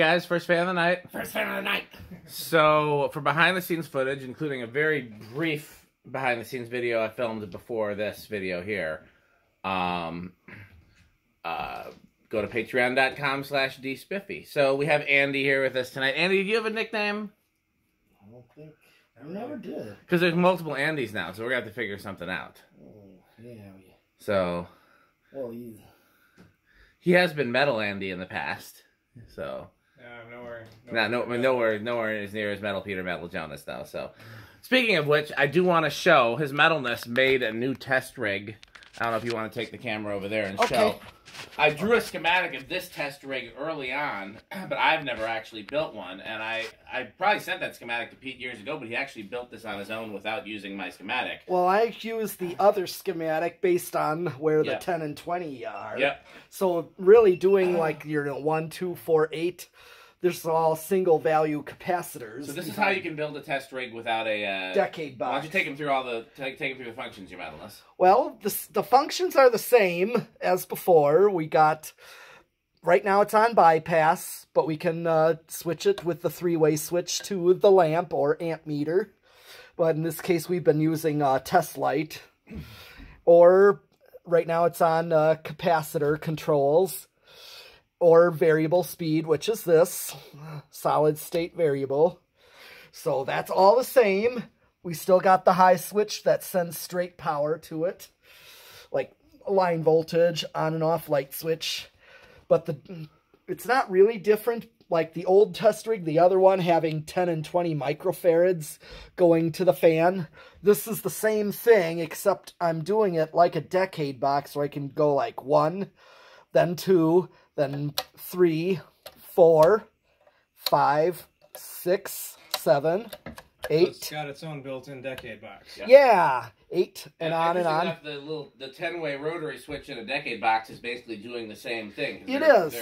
Guys, first fan of the night. First fan of the night. So, for behind-the-scenes footage, including a very brief behind-the-scenes video I filmed before this video here, go to patreon.com/dspiffy. So, we have Andy here with us tonight. Andy, do you have a nickname? I don't think... I never did. Because there's multiple Andys now, so we're going to have to figure something out. Oh, yeah. So... Well, he has been Metal Andy in the past, so... Nowhere as near as Metal Peter, Metal Jonas, though. So, speaking of which, I do want to show his metalness made a new test rig. I don't know if you want to take the camera over there and show. I drew a schematic of this test rig early on, but I've never actually built one. And I probably sent that schematic to Pete years ago, but he actually built this on his own without using my schematic. Well, I used the other schematic based on where the 10 and 20 are. Yep. So really doing like your 1, 2, 4, 8... There's all single value capacitors. So this is how you can build a test rig without a decade box. Why don't you take him through all the functions, you metalist? Well, the functions are the same as before. We got right now it's on bypass, but we can switch it with the 3-way switch to the lamp or amp meter. But in this case, we've been using test light. Or right now it's on capacitor controls. Or variable speed, which is this, solid state variable. So that's all the same. We still got the high switch that sends straight power to it. Like line voltage, on and off light switch. But it's not really different like the old test rig, the other one having 10 and 20 microfarads going to the fan. This is the same thing, except I'm doing it like a decade box, so I can go like 1, then 2, then 3, 4, 5, 6, 7, 8. So it's got its own built-in decade box. Yeah, 8 and on and on. The 10-way rotary switch in a decade box is basically doing the same thing. It is.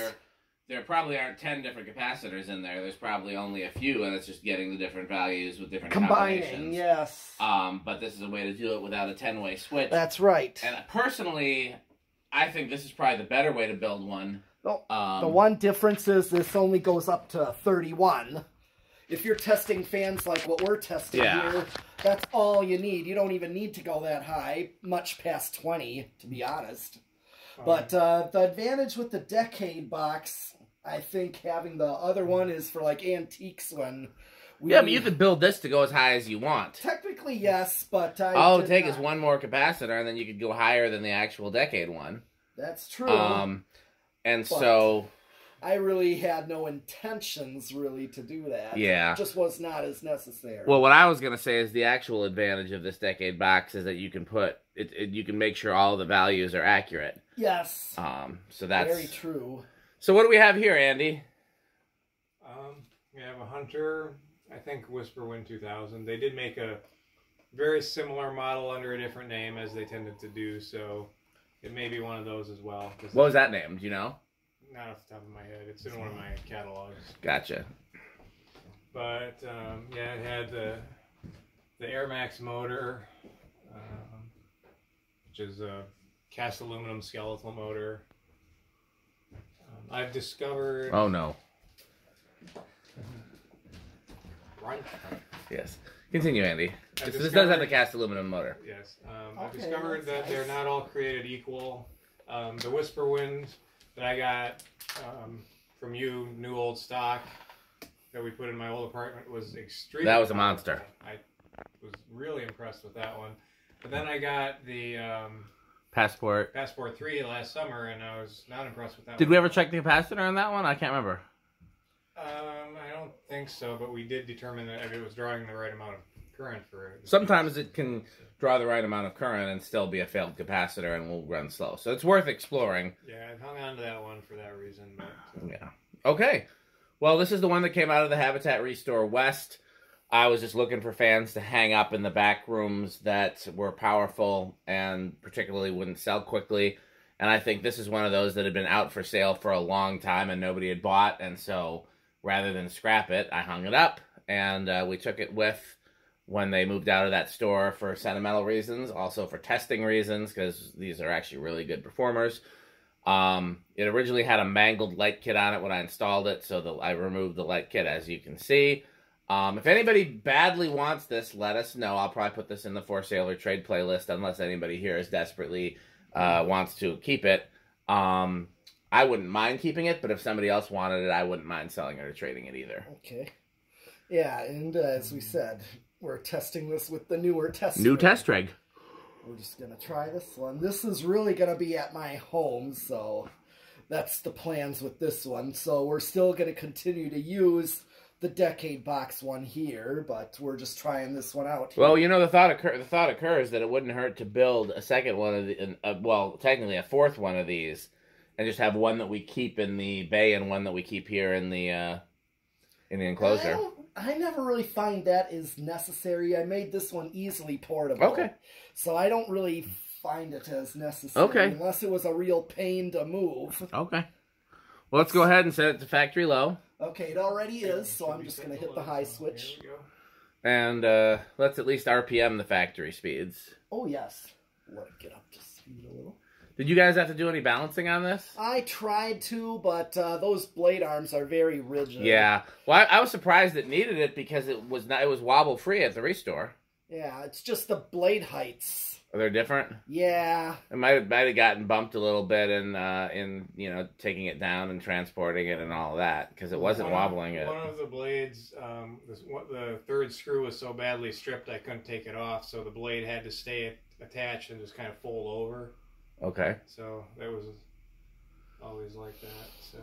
There probably aren't 10 different capacitors in there. There's probably only a few, and it's just getting the different values with different combinations. Yes. But this is a way to do it without a 10-way switch. That's right. And personally, I think this is probably the better way to build one. Well, the one difference is this only goes up to 31. If you're testing fans like what we're testing here, that's all you need. You don't even need to go that high, much past 20, to be honest. But the advantage with the decade box, I think having the other one is for like antiques when... but you could build this to go as high as you want. Technically, yes, but all it would take is one more capacitor, and then you could go higher than the actual decade one. That's true. And so... I really had no intentions, really, to do that. Yeah. It just was not as necessary. Well, what I was going to say is the actual advantage of this decade box is that you can put... you can make sure all the values are accurate. Yes. So that's... very true. So what do we have here, Andy? We have a Hunter, I think WhisperWind 2000. They did make a very similar model under a different name, as they tended to do, so... It may be one of those as well. What was that name? Do you know? Not off the top of my head. It's in one of my catalogs. Gotcha. But, yeah, it had the Air Max motor, which is a cast aluminum skeletal motor. I've discovered... Oh, no. Right? Yes. Continue, Andy. This does have the cast aluminum motor. Yes. I've discovered that they're not all created equal. The WhisperWind that I got from you, new old stock, that we put in my old apartment was extremely... That was a monster. I was really impressed with that one. But then I got the... Passport 3 last summer, and I was not impressed with that one. Did we ever check the capacitor on that one? I can't remember. I don't think so, but we did determine that it was drawing the right amount of current for it. Sometimes it can draw the right amount of current and still be a failed capacitor and will run slow. So it's worth exploring. Yeah, I hung on to that one for that reason. But, yeah. Okay. Well, this is the one that came out of the Habitat Restore West. I was just looking for fans to hang up in the back rooms that were powerful and particularly wouldn't sell quickly. And I think this is one of those that had been out for sale for a long time and nobody had bought. And so rather than scrap it, I hung it up. And we took it with when they moved out of that store for sentimental reasons, also for testing reasons, because these are actually really good performers. It originally had a mangled light kit on it when I installed it, so I removed the light kit, as you can see. If anybody badly wants this, let us know. I'll probably put this in the for sale or trade playlist, unless anybody here is desperately wants to keep it. I wouldn't mind keeping it, but if somebody else wanted it, I wouldn't mind selling it or trading it either. Okay. Yeah, and as we said, we're testing this with the newer test rig. New test rig. We're just going to try this one. This is really going to be at my home, so that's the plans with this one. So we're still going to continue to use the Decade Box one here, but we're just trying this one out here. Well, you know, the thought occurs that it wouldn't hurt to build a second one of the, well, technically a fourth one of these, and just have one that we keep in the bay and one that we keep here in the enclosure. I never really find that is necessary. I made this one easily portable. Okay. So I don't really find it as necessary. Okay. Unless it was a real pain to move. Okay. Well, let's go ahead and set it to factory low. Okay, it already is, so I'm just going to hit the high switch. There we go. And let's at least RPM the factory speeds. Oh, yes. Let it get up to speed a little. Did you guys have to do any balancing on this? I tried to, but those blade arms are very rigid. Yeah. Well, I was surprised it needed it because it was wobble free at the restore. Yeah, it's just the blade heights. Are they different? Yeah. It might have gotten bumped a little bit in you know, taking it down and transporting it and all of that, because it wasn't wobbling it. One of the blades, the third screw was so badly stripped I couldn't take it off, so the blade had to stay attached and just kind of fold over. Okay. So that was always like that. So.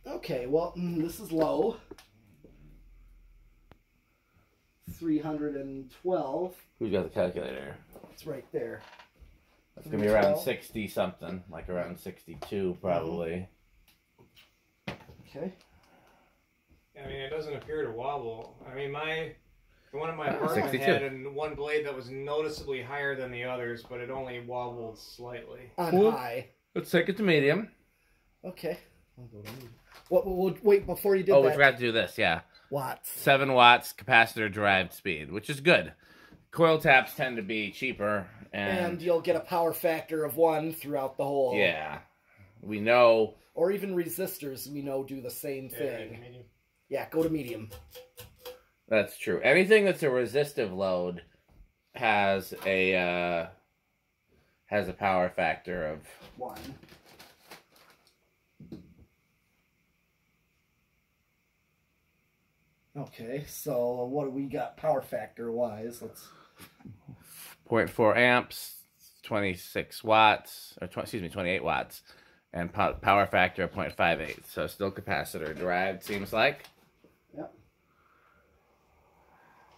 Okay, well, this is low. 312. Who's got the calculator? It's right there. It's going to be around 60 something, like around 62 probably. Okay. I mean, it doesn't appear to wobble. I mean, the one in my apartment 62. had one blade that was noticeably higher than the others, but it only wobbled slightly. On high. Let's take it to medium. Okay. I'll go to medium. Wait, before you did that. Oh, we forgot to do this, yeah. Watts. 7 watts capacitor-derived speed, which is good. Coil taps tend to be cheaper. And you'll get a power factor of 1 throughout the whole. Yeah. We know. Or even resistors, we know, do the same thing. Yeah, go to medium. That's true. Anything that's a resistive load has a power factor of 1. Okay, so what do we got power factor wise? Let's 0.4 amps, 26 watts, or 28 watts, and power factor of 0.58. So still capacitor derived, seems like. Yep.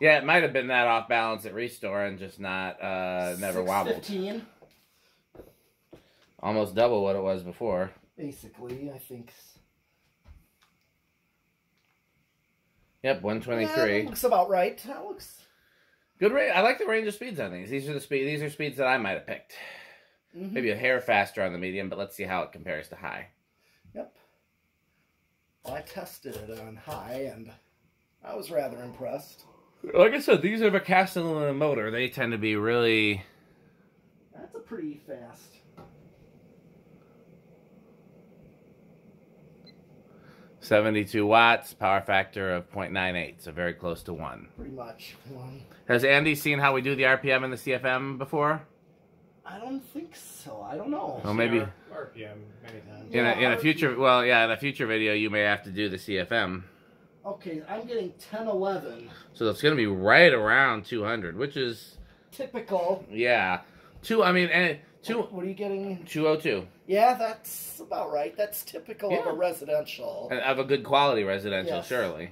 Yeah, it might have been that off balance at restore and just not never wobbled. 15. Almost double what it was before. Basically, I think. Yep, 123. Yeah, that looks about right. That looks good rate. I like the range of speeds on these. These are speeds that I might have picked. Maybe a hair faster on the medium, but let's see how it compares to high. Yep. Well, I tested it on high, and I was rather impressed. Like I said, these are a cast aluminum motor. They tend to be really. That's a pretty fast. 72 watts, power factor of 0.98, so very close to 1. Pretty much 1. Has Andy seen how we do the RPM and the CFM before? I don't think so. I don't know. Well, maybe RPM many times. In a future video, you may have to do the CFM. Okay, I'm getting 1011. So it's going to be right around 200, which is typical. Yeah, what are you getting? 202. Yeah, that's about right. That's typical of a residential. And of a good quality residential, Yes. surely.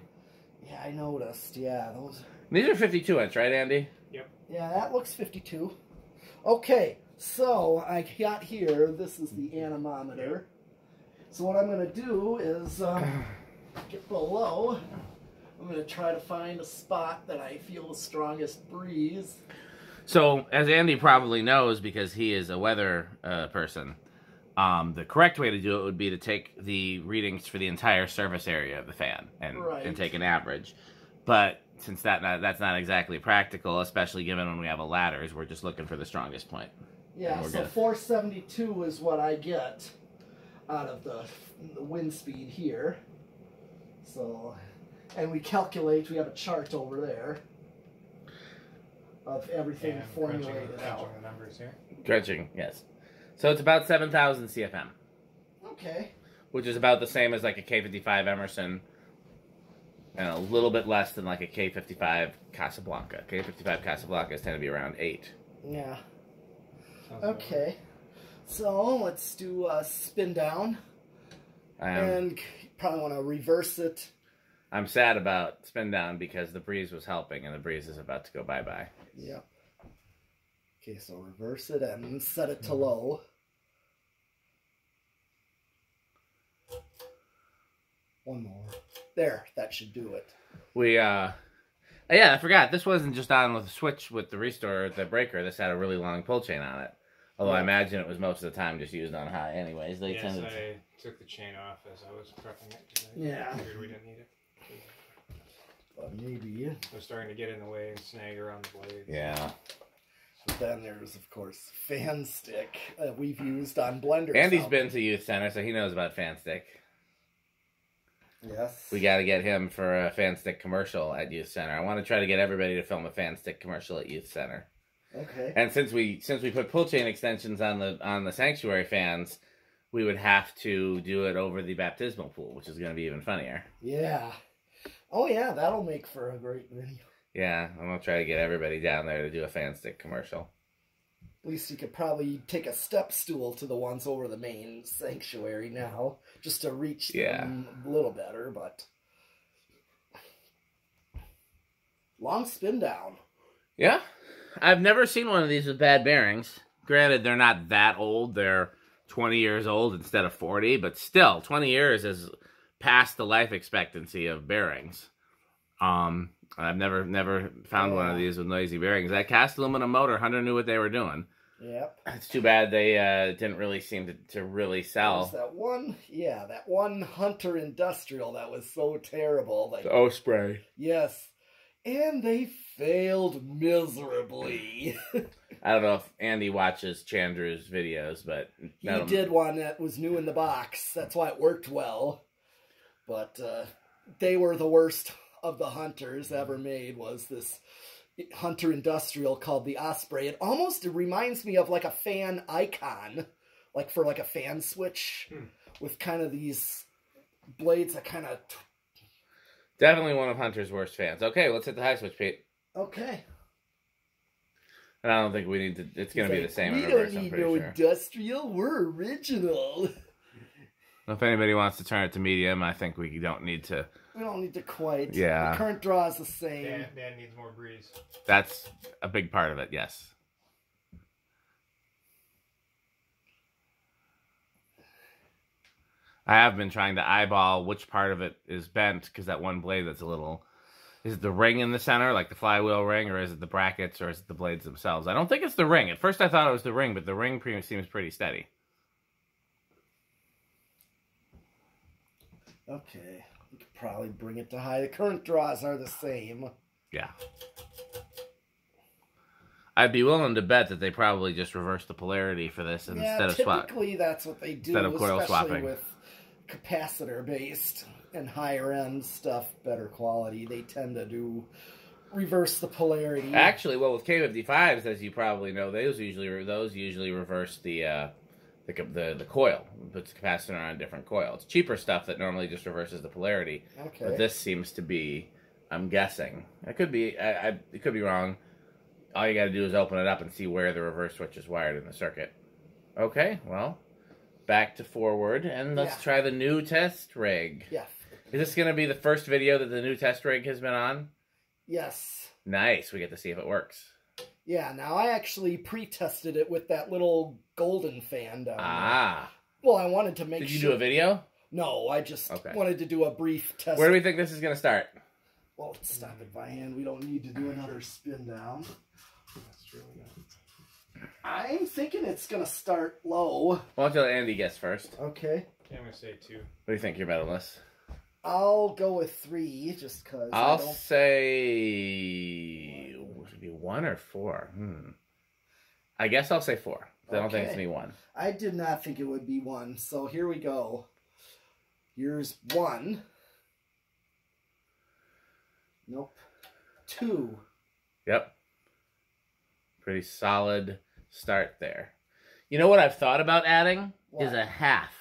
Yeah, I noticed. Yeah, those. These are 52 inch, right, Andy? Yep. Yeah, that looks 52. Okay, so I got here. This is the anemometer. So what I'm going to do is get below. I'm going to try to find a spot that I feel the strongest breeze. So, as Andy probably knows, because he is a weather person, the correct way to do it would be to take the readings for the entire surface area of the fan and take an average. But since that's not exactly practical, especially given when we have a ladders, we're just looking for the strongest point. Yeah, so 472 is what I get. out of the wind speed here. So, and we calculate, we have a chart over there of everything And formulated crunching out. the numbers here. Dredging, yes. So it's about 7,000 CFM, Okay. which is about the same as like a K55 Emerson, and a little bit less than like a K55 Casablanca. K55 Casablancas tend to be around 8. Yeah. Sounds Okay. So let's do a spin down. And probably want to reverse it. I'm sad about spin down because the breeze was helping, and the breeze is about to go bye-bye. Yep. Okay, so reverse it and set it to low. One more. There, that should do it. Yeah, I forgot. This wasn't just on with the switch with the restore, the breaker. This had a really long pull chain on it. Although I imagine it was most of the time just used on high anyways. They yes, tended I took the chain off as I was prepping it because I Yeah. figured we didn't need it. But maybe. It was starting to get in the way and snag around the blades. Yeah. So then there's, of course, fan stick we've used on blenders. Andy's been to youth center, so he knows about fan stick. Yes. We got to get him for a fan stick commercial at youth center. I want to try to get everybody to film a fan stick commercial at youth center. Okay. And since we put pull chain extensions on the sanctuary fans, we would have to do it over the baptismal pool, which is going to be even funnier. Yeah. Oh yeah, that'll make for a great video. Yeah, I'm going to try to get everybody down there to do a fan stick commercial. At least you could probably take a step stool to the ones over the main sanctuary now, just to reach them a little better, but... Long spin down. Yeah. I've never seen one of these with bad bearings. Granted, they're not that old. They're 20 years old instead of 40, but still, 20 years is past the life expectancy of bearings. I've never found one of these with noisy bearings. That cast aluminum motor, Hunter knew what they were doing. Yep. It's too bad they didn't really seem to really sell. There's that one Hunter Industrial that was so terrible. Like, The Osprey. yes. And they failed miserably. I don't know if Andy watches Chandru's videos, but... He did one that was new in the box. That's why it worked well. But they were the worst of the Hunters ever made, was this Hunter Industrial called the Osprey. It almost reminds me of like a fan icon, like for like a fan switch, with kind of these blades that kind of... Definitely one of Hunter's worst fans. Okay, let's hit the high switch, Pete. Okay. And I don't think we need to... It's going to be the same in We reverse, don't I'm need pretty no sure. industrial. We're original. If anybody wants to turn it to medium, I think we don't need to... We don't need to quite. Yeah. The current draw is the same. Dan needs more breeze. That's a big part of it, yes. I have been trying to eyeball which part of it is bent, because that one blade that's a little... Is it the ring in the center, like the flywheel ring, or is it the brackets, or is it the blades themselves? I don't think it's the ring. At first I thought it was the ring, but the ring seems pretty steady. Okay. We could probably bring it to high. The current draws are the same. Yeah. I'd be willing to bet that they probably just reversed the polarity for this instead of swap. Typically that's what they do, Instead of coil especially swapping. with capacitor-based and higher-end stuff, better quality. They tend to reverse the polarity. Actually, well, with K55s, as you probably know, those usually reverse the coil. It puts the capacitor on a different coil. It's cheaper stuff that normally just reverses the polarity. Okay. But this seems to be, I'm guessing, it could be, it could be wrong. All you got to do is open it up and see where the reverse switch is wired in the circuit. Okay, well, back to forward, and let's try the new test rig. Yeah. Is this going to be the first video that the new test rig has been on? Yes. Nice. We get to see if it works. Yeah, now I actually pre-tested it with that little golden fan down Ah. there. Well, I wanted to make sure... Did you do a video? No, I just wanted to do a brief test. Where do we think this is going to start? Well, let's stop it by hand. We don't need to do another spin down. That's true. I'm thinking it's going to start low. Why don't you let Andy guess first? Okay. I'm going to say 2. What do you think, your medalist? I'll go with 3, just because I'll say... Would it be 1 or 4? I guess I'll say 4. I don't think it's Okay. me 1. I did not think it would be 1. So here we go. Here's 1. Nope. 2. Yep. Pretty solid start there. You know what I've thought about adding? What? Is a half.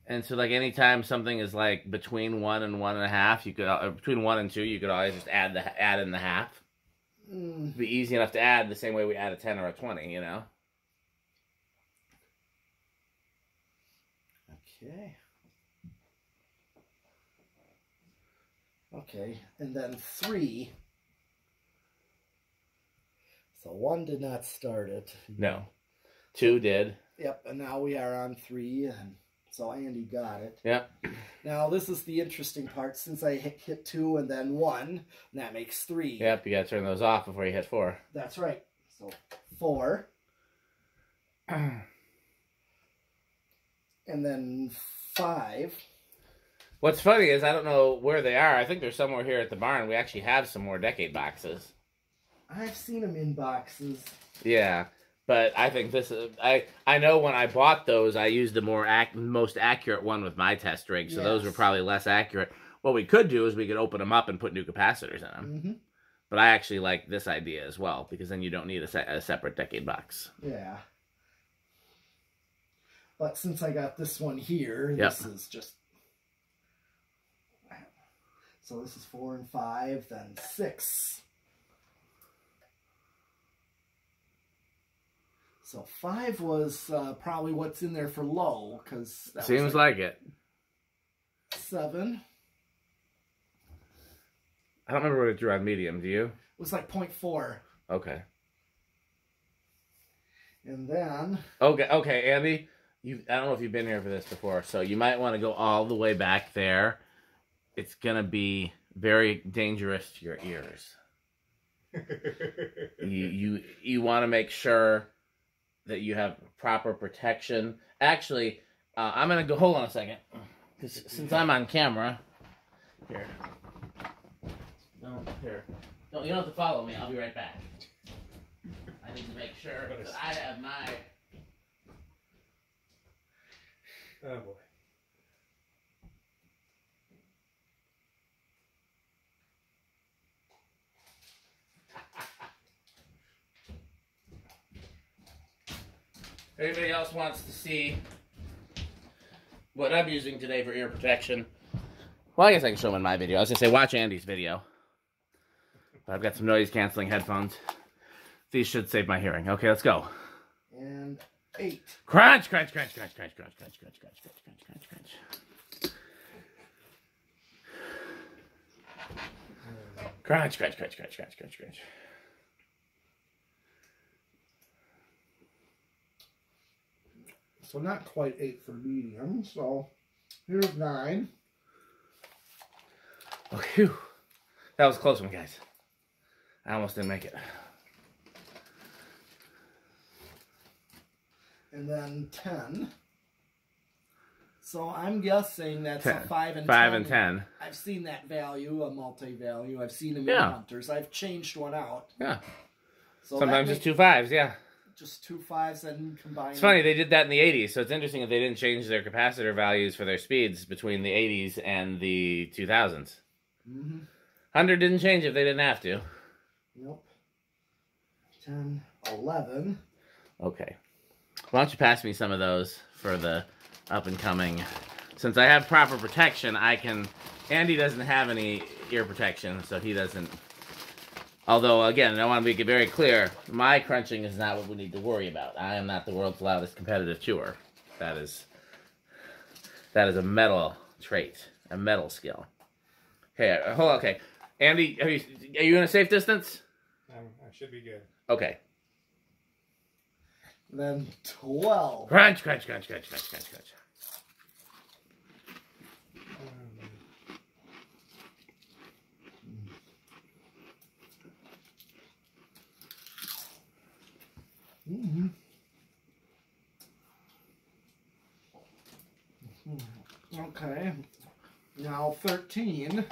And so, like, anytime something is, like, between 1 and 1.5, you could, between 1 and 2, you could always just add in the half. It'd be easy enough to add the same way we add a 10 or a 20, you know? Okay. Okay, and then 3. So 1 did not start it. No. 2 did. Yep, and now we are on 3, and so Andy got it. Yep. Now this is the interesting part. Since I hit 2 and then 1, and that makes 3. Yep, you gotta turn those off before you hit 4. That's right. So 4. And then 5. What's funny is I don't know where they are. I think they're somewhere here at the barn. We actually have some more decade boxes. I've seen them in boxes. Yeah, but I think this is... I know when I bought those, I used the most accurate one with my test rig, so those were probably less accurate. What we could do is we could open them up and put new capacitors in them. Mm-hmm. But I actually like this idea as well, because then you don't need a separate decade box. Yeah. But since I got this one here, Yep. this is just... So this is 4 and 5, then 6. So 5 was probably what's in there for low, because that Seems was like it. 7. I don't remember what it drew on medium, do you? It was like 0.4. Okay. And then... Okay, Andy, I don't know if you've been here for this before, so you might want to go all the way back there. It's going to be very dangerous to your ears. You want to make sure that you have proper protection. Actually, I'm going to go... Hold on a second. Since I'm on camera... Here. No, here. No, you don't have to follow me. I'll be right back. I need to make sure that I have my... Oh boy. Anybody else wants to see what I'm using today for ear protection? Well, I guess I can show them in my video. I was going to say, watch Andy's video. But I've got some noise-canceling headphones. These should save my hearing. Okay, let's go. And 8. Crunch, crunch, crunch, crunch, crunch, crunch, crunch, crunch, crunch, crunch, crunch, crunch, crunch. Crunch, crunch, crunch, crunch, crunch, crunch, crunch. So not quite 8 for medium. So here's 9. Oh, phew. That was a close one, guys. I almost didn't make it. And then 10. So I'm guessing that's 10. a 5 and 10. 5 and 10. I've seen that value, a multi-value. I've seen them in Yeah. Hunters. I've changed one out. Yeah. So Sometimes it's 2 5s, yeah. Just 2 5s and combined. It's funny, they did that in the 80s, so it's interesting that they didn't change their capacitor values for their speeds between the 80s and the 2000s. Mm-hmm. 100 didn't change if they didn't have to. Nope. 10, 11. Okay. Why don't you pass me some of those for the up-and-coming... Since I have proper protection, I can... Andy doesn't have any ear protection, so he doesn't... Although, again, I want to make it very clear, my crunching is not what we need to worry about. I am not the world's loudest competitive chewer. That is a metal trait, a metal skill. Okay, hold on, okay. Andy, are you in a safe distance? I should be good. Okay. Then 12. Crunch, crunch, crunch, crunch, crunch, crunch, crunch. Mm-hmm. Okay. Now 13.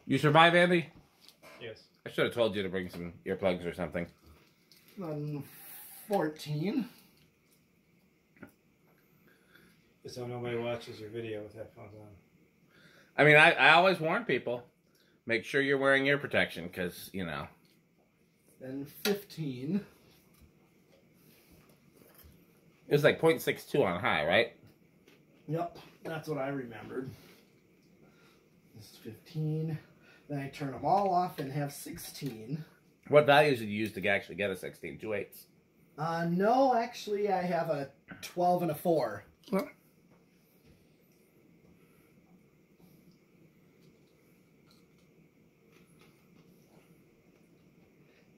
You survive, Andy? Yes. should have told you to bring some earplugs or something. Then 14. So nobody watches your video with headphones on. I mean, I always warn people, make sure you're wearing ear protection, because, you know. Then 15. It was like 0.62 on high, right? Yep, that's what I remembered. This is 15. Then I turn them all off and have 16. What values did you use to actually get a 16? 2 8s? No, actually, I have a 12 and a 4. Well.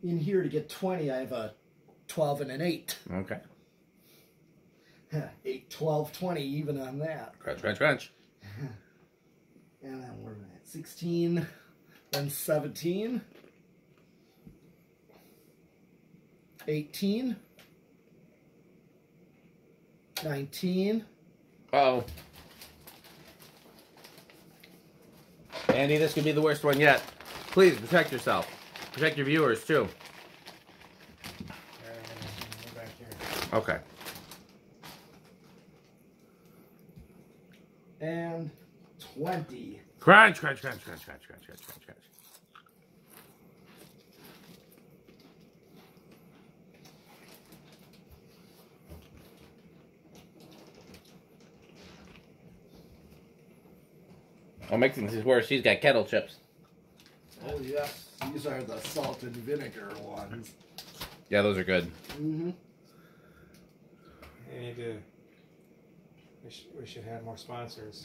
In here to get 20, I have a 12 and an 8. Okay. 8, 12, 20, even on that. Crunch, crunch, crunch. And then we're at 16, then 17, 18, 19. Uh-oh. Andy, this could be the worst one yet. Please, protect yourself. Protect your viewers, too. We're back here. Okay. And 20. Crunch, crunch, crunch, crunch, crunch, crunch, crunch, crunch, crunch. What makes things worse, she's got kettle chips. Oh, yes. These are the salt and vinegar ones. Yeah, those are good. Mm-hmm. We need to. We should have more sponsors.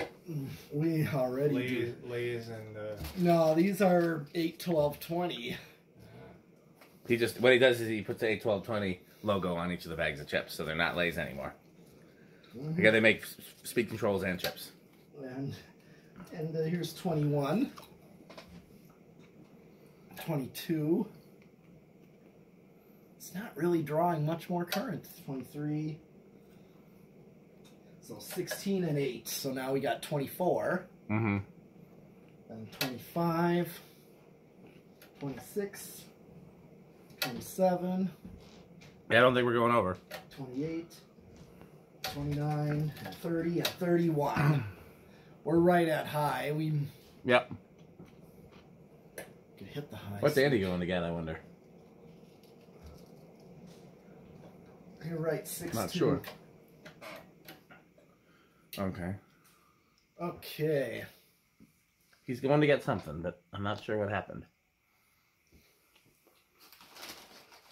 We already do. Lay's and. No, these are 8, 12, 20. He just, what he does is he puts the 8, 12, 20 logo on each of the bags of chips, so they're not Lay's anymore. Mm-hmm. Because they make speed controls and chips. And here's 21. 22. It's not really drawing much more current. 23. So 16 and 8. So now we got 24. Mm-hmm. And 25. 26. 27. Yeah, I don't think we're going over. 28. 29. 30 and 31. We're right at high. We Yep. could hit the high. What's Andy going to get, I wonder? You're right, 16. Not sure. Okay. Okay. He's going to get something, but I'm not sure what happened.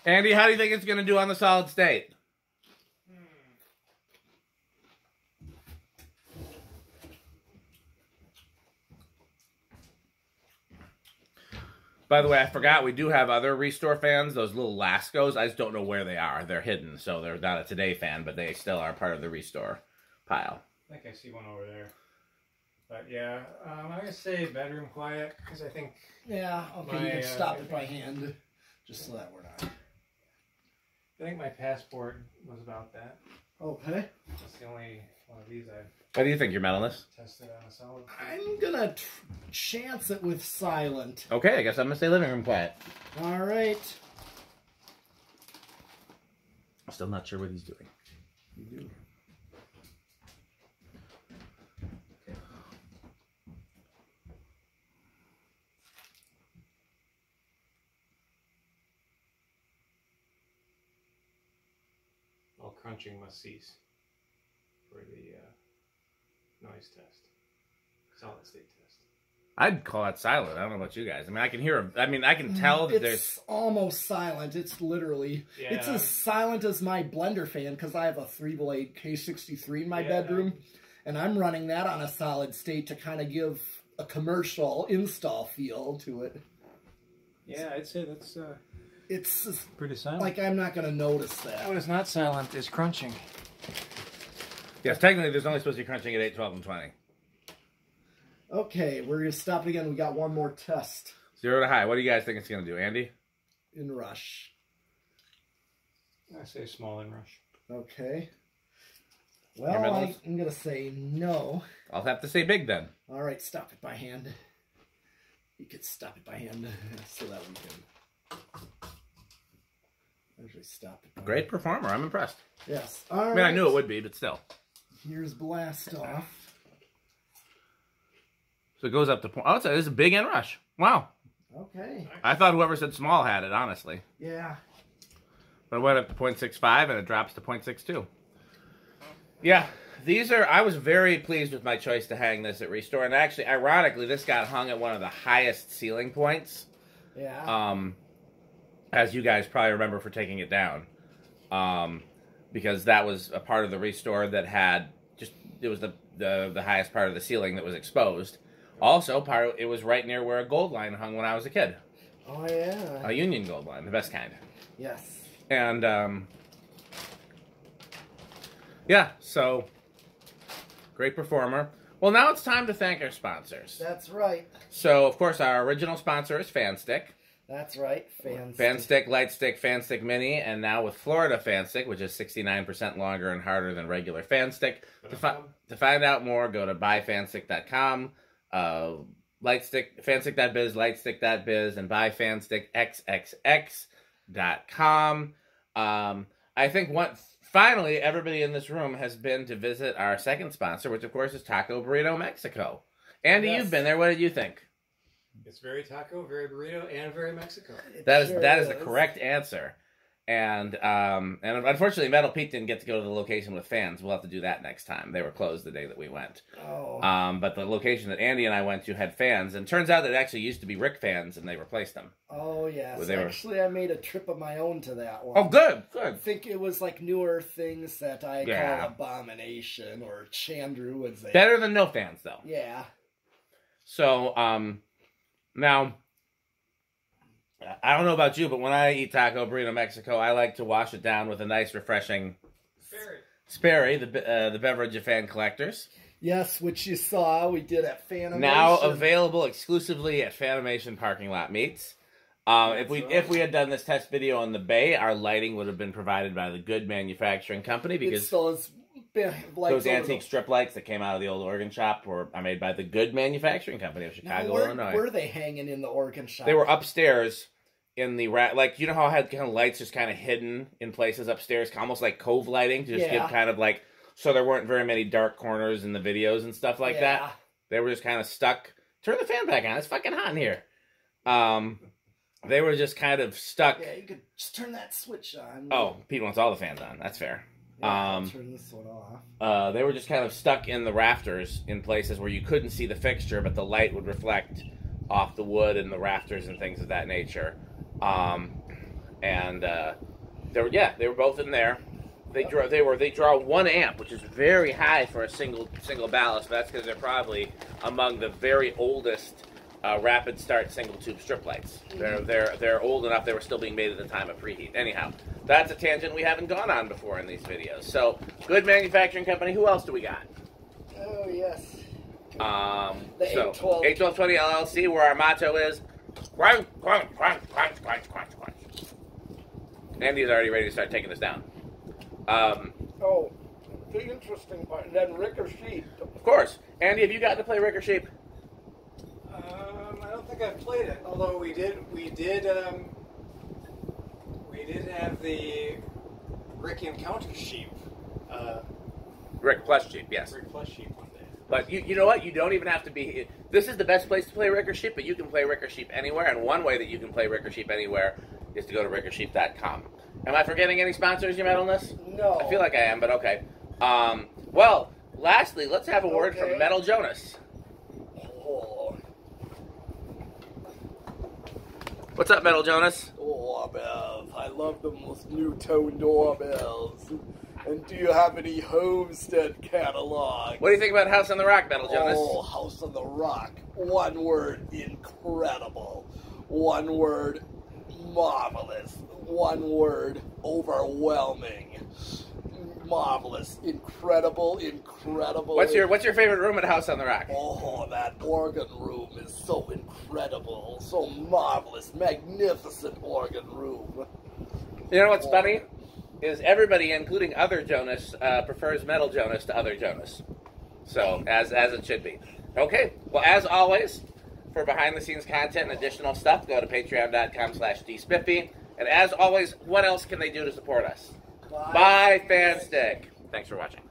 Andy, how do you think it's going to do on the solid state? By the way, I forgot we do have other Restore fans, those little Lascos. I just don't know where they are. They're hidden, so they're not a Today fan, but they still are part of the Restore pile. I think I see one over there. But yeah, I'm going to say bedroom quiet, because I think... Yeah, okay, you can stop it by hand, just so that we're not... I think my passport was about that. Okay. That's the only one of these I've What do you think, your medalist? tested on a solid. I'm gonna chance it with silent. Okay, I guess I'm going to say living room quiet. All right. I'm still not sure what he's doing. You do. All crunching must cease for the noise test. Solid state test. I'd call it silent. I don't know about you guys. I mean, I can hear. I mean, I can tell that It's there's. almost silent. It's literally. Yeah. It's as silent as my blender fan because I have a 3-blade K63 in my bedroom, and I'm running that on a solid state to kind of give a commercial install feel to it. Yeah, I'd say that's It's pretty silent. like I'm not gonna notice that. What is not silent is crunching. Yes, technically, there's only supposed to be crunching at 8, 12, and 20. Okay, we're gonna stop again. We got one more test 0 to high. What do you guys think it's going to do, Andy? in rush. I say small and rush. Okay. Your Well, medalist? I'm gonna say no. I'll have to say big then. All right, stop it by hand. You could stop it by hand so that we can actually stop it. Great performer. I'm impressed. Yes. All right. I mean, I knew it would be, but still. Here's blast off. So it goes up to point. Oh, it's a big inrush. Wow. Okay. I thought whoever said small had it, honestly. Yeah. But it went up to 0.65 and it drops to 0.62. Yeah, these are. I was very pleased with my choice to hang this at Restore, and actually, ironically, this got hung at one of the highest ceiling points. Yeah. As you guys probably remember for taking it down, because that was a part of the Restore that had it was the highest part of the ceiling that was exposed. Also, it was right near where a gold line hung when I was a kid. Oh yeah. A Union gold line, the best kind. Yes. And yeah, so great performer. Well, now it's time to thank our sponsors. That's right. So, of course, our original sponsor is FanStick. That's right. FanStick, Lightstick, FanStick Mini, and now with Florida FanStick, which is 69% longer and harder than regular FanStick. To find out more, go to buyfanstick.com, fanstic.biz, lightstick.biz, and buyfanstickxxx.com. I think finally everybody in this room has been to visit our second sponsor, which of course is Taco Burrito Mexico. Andy, Yes. You've been there. What did you think? It's very taco, very burrito, and very Mexico. That is the correct answer. And unfortunately, Metal Pete didn't get to go to the location with fans. We'll have to do that next time. They were closed the day that we went. Oh. But the location that Andy and I went to had fans, and it turns out that it actually used to be Rick fans, and they replaced them. Oh yes. Well, Actually, I made a trip of my own to that one. Oh, good. I think it was like newer things that I Yeah. call Abomination or Chandru would say. Better than no fans, though. Yeah. So, now, I don't know about you, but when I eat Taco Burrito Mexico, I like to wash it down with a nice, refreshing Sperry, the beverage of fan collectors. Yes, which you saw we did at Fanimation. Now available exclusively at Fanimation parking lot meets. If we had done this test video on the Bay, our lighting would have been provided by the Good Manufacturing Company, because it still is those antique strip lights that came out of the old organ shop are made by the Good Manufacturing Company of Chicago, Illinois. Where were they hanging in the organ shop? They were upstairs in the like, you know how I had kind of lights just kind of hidden in places upstairs, almost like cove lighting, to just give kind of like, so there weren't very many dark corners in the videos and stuff like that. They were just kind of stuck. Turn the fan back on. It's fucking hot in here. They were just kind of stuck. Yeah, you could just turn that switch on. Oh, Pete wants all the fans on. That's fair. Yeah, turn this one off. They were just kind of stuck in the rafters in places where you couldn't see the fixture, but the light would reflect off the wood and the rafters and things of that nature. They were both in there. They draw 1 amp, which is very high for a single ballast. But that's because they're probably among the very oldest rapid start single tube strip lights. They're old enough they were still being made at the time of preheat. Anyhow, that's a tangent we haven't gone on before in these videos. So, Good Manufacturing Company. Who else do we got? Oh yes. The 812 LLC, where our motto is crunch, crunch, crunch, crunch, crunch, crunch, crunch. Andy's already ready to start taking this down. The interesting part, and then Rick or Sheep. Of course. Andy, have you gotten to play Rick or Sheep? I don't think I've played it. Although we did have the Rick Encounter Sheep. Rick plus Sheep, yes. Rick plus Sheep one day. But you know what? You don't even have to be... This is the best place to play Rick or Sheep, but you can play Rick or Sheep anywhere, and one way that you can play Rick or Sheep anywhere is to go to rickorsheep.com. Am I forgetting any sponsors, you metalness? No. I feel like I am, but okay. Well, lastly, let's have a word from Metal Jonas. Oh. What's up, Metal Jonas? Doorbells. I love the most new tone doorbells. And do you have any Homestead catalog? What do you think about House on the Rock, Metal Jonas? Oh, House on the Rock. One word, incredible. One word, marvelous. One word, overwhelming. Marvelous. Incredible. What's your favorite room at House on the Rock? Oh, that organ room is so incredible. So marvelous. Magnificent organ room. You know what's funny? Is everybody, including other Jonas, prefers Metal Jonas to other Jonas. So, as it should be. Okay, well, as always, for behind-the-scenes content and additional stuff, go to patreon.com/dspiffy. And as always, what else can they do to support us? Buy Fanstick. Thanks for watching.